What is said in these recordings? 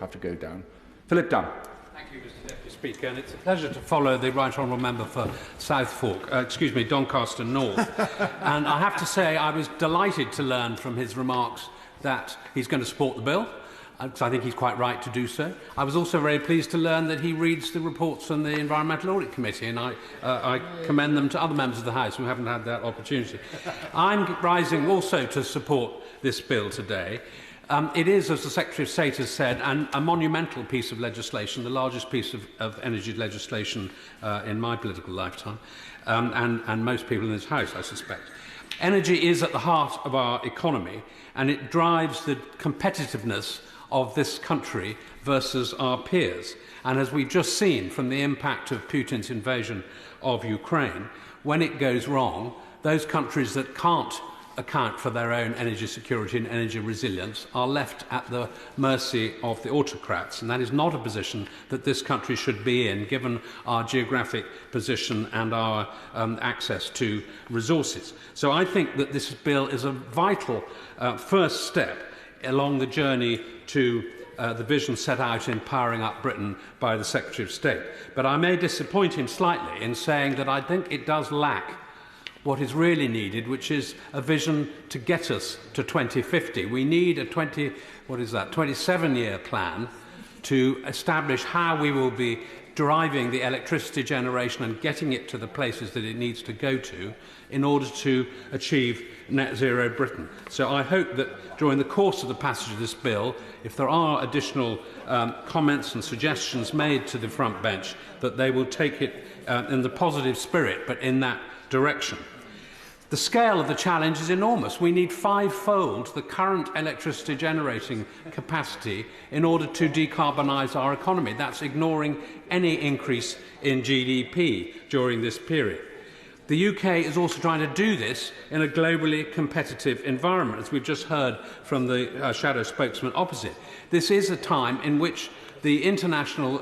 have to go down. Philip Dunne. Thank you, Mr Deputy Speaker, and it's a pleasure to follow the Right Honourable Member for Doncaster North. And I have to say I was delighted to learn from his remarks that he's going to support the bill, because I think he's quite right to do so. I was also very pleased to learn that he reads the reports from the Environmental Audit Committee, and I commend them to other members of the House who haven't had that opportunity. I'm rising also to support this bill today. It is, as the Secretary of State has said, a monumental piece of legislation, the largest piece of energy legislation in my political lifetime, and most people in this House, I suspect. Energy is at the heart of our economy, and it drives the competitiveness of this country versus our peers. And as we've just seen from the impact of Putin's invasion of Ukraine, when it goes wrong, those countries that can't account for their own energy security and energy resilience are left at the mercy of the autocrats, and that is not a position that this country should be in, given our geographic position and our access to resources. So I think that this bill is a vital first step along the journey to the vision set out in Powering Up Britain by the Secretary of State. But I may disappoint him slightly in saying that I think it does lack what is really needed, which is a vision to get us to 2050. We need a 27-year plan to establish how we will be driving the electricity generation and getting it to the places that it needs to go to in order to achieve net zero Britain. So I hope that during the course of the passage of this bill, if there are additional comments and suggestions made to the front bench, that they will take it in the positive spirit, but in that direction. The scale of the challenge is enormous. We need five-fold the current electricity generating capacity in order to decarbonise our economy. That's ignoring any increase in GDP during this period. The UK is also trying to do this in a globally competitive environment, as we've just heard from the shadow spokesman opposite. This is a time in which the international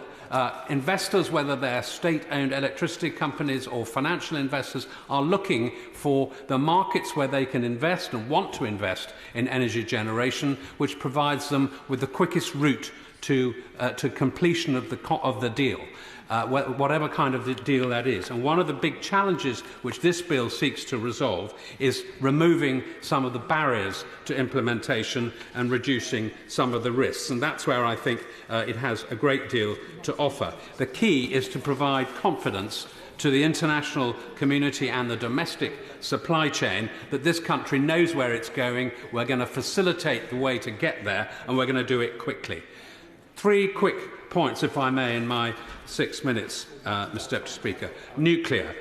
investors, whether they're state-owned electricity companies or financial investors, are looking for the markets where they can invest and want to invest in energy generation, which provides them with the quickest route to completion of the deal. Whatever kind of the deal that is. And one of the big challenges which this bill seeks to resolve is removing some of the barriers to implementation and reducing some of the risks. And that's where I think it has a great deal to offer. The key is to provide confidence to the international community and the domestic supply chain that this country knows where it's going. We're going to facilitate the way to get there, and we're going to do it quickly. Three quick points, if I may, in my 6 minutes, Mr Deputy Speaker. Nuclear.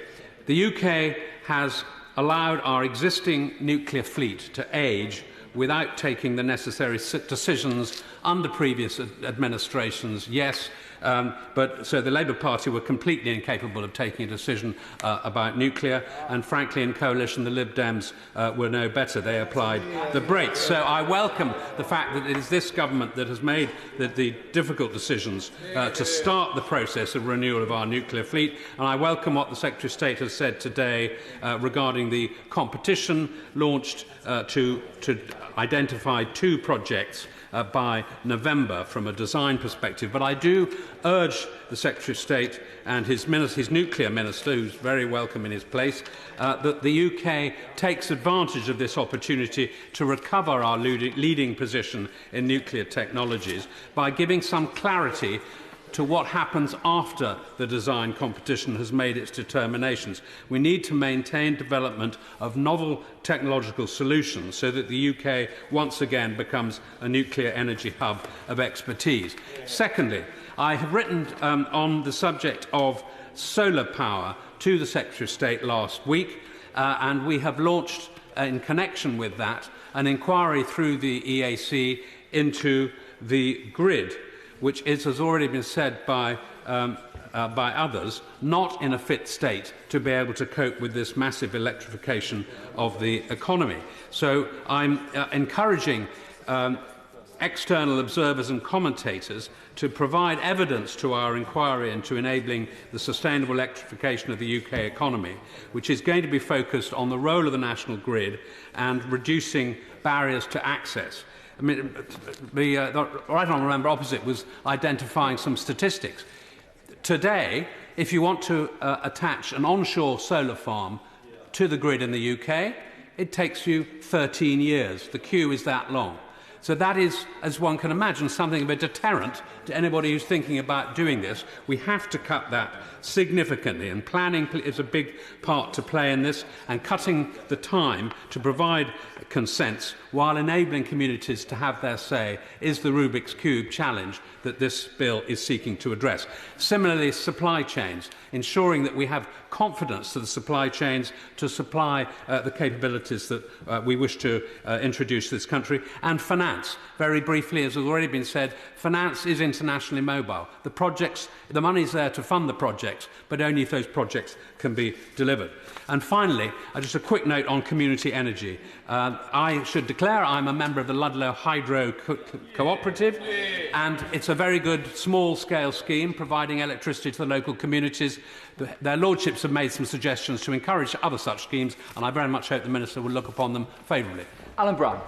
The UK has allowed our existing nuclear fleet to age without taking the necessary decisions under previous administrations, yes, but so the Labour Party were completely incapable of taking a decision about nuclear, and frankly in coalition the Lib Dems were no better. They applied the brakes. So I welcome the fact that it is this government that has made the difficult decisions to start the process of renewal of our nuclear fleet, and I welcome what the Secretary of State has said today regarding the competition launched to identify 2 projects by November from a design perspective. But I do urge the Secretary of State and his nuclear minister, who's very welcome in his place, that the UK takes advantage of this opportunity to recover our leading position in nuclear technologies by giving some clarity to what happens after the design competition has made its determinations. We need to maintain development of novel technological solutions so that the UK once again becomes a nuclear energy hub of expertise. Secondly, I have written on the subject of solar power to the Secretary of State last week, and we have launched, in connection with that, an inquiry through the EAC into the grid, which is, has already been said by others, not in a fit state to be able to cope with this massive electrification of the economy. So I'm encouraging external observers and commentators to provide evidence to our inquiry into enabling the sustainable electrification of the UK economy, which is going to be focused on the role of the national grid and reducing barriers to access. mean, the right honourable member opposite was identifying some statistics. Today, if you want to attach an onshore solar farm to the grid in the UK, it takes you 13 years. The queue is that long. So that is, as one can imagine, something of a deterrent to anybody who's thinking about doing this. We have to cut that significantly, and planning is a big part to play in this, and cutting the time to provide consents while enabling communities to have their say is the Rubik's Cube challenge that this bill is seeking to address. Similarly, supply chains, ensuring that we have confidence to the supply chains to supply the capabilities that we wish to introduce to this country, and finance. Very briefly, as has already been said, finance is internationally mobile. The money is there to fund the projects, but only if those projects can be delivered. And finally, just a quick note on community energy. I should declare I'm a member of the Ludlow Hydro Cooperative, and it's a very good small-scale scheme providing electricity to the local communities. Their lordships have made some suggestions to encourage other such schemes, and I very much hope the Minister will look upon them favourably. Alan Brown.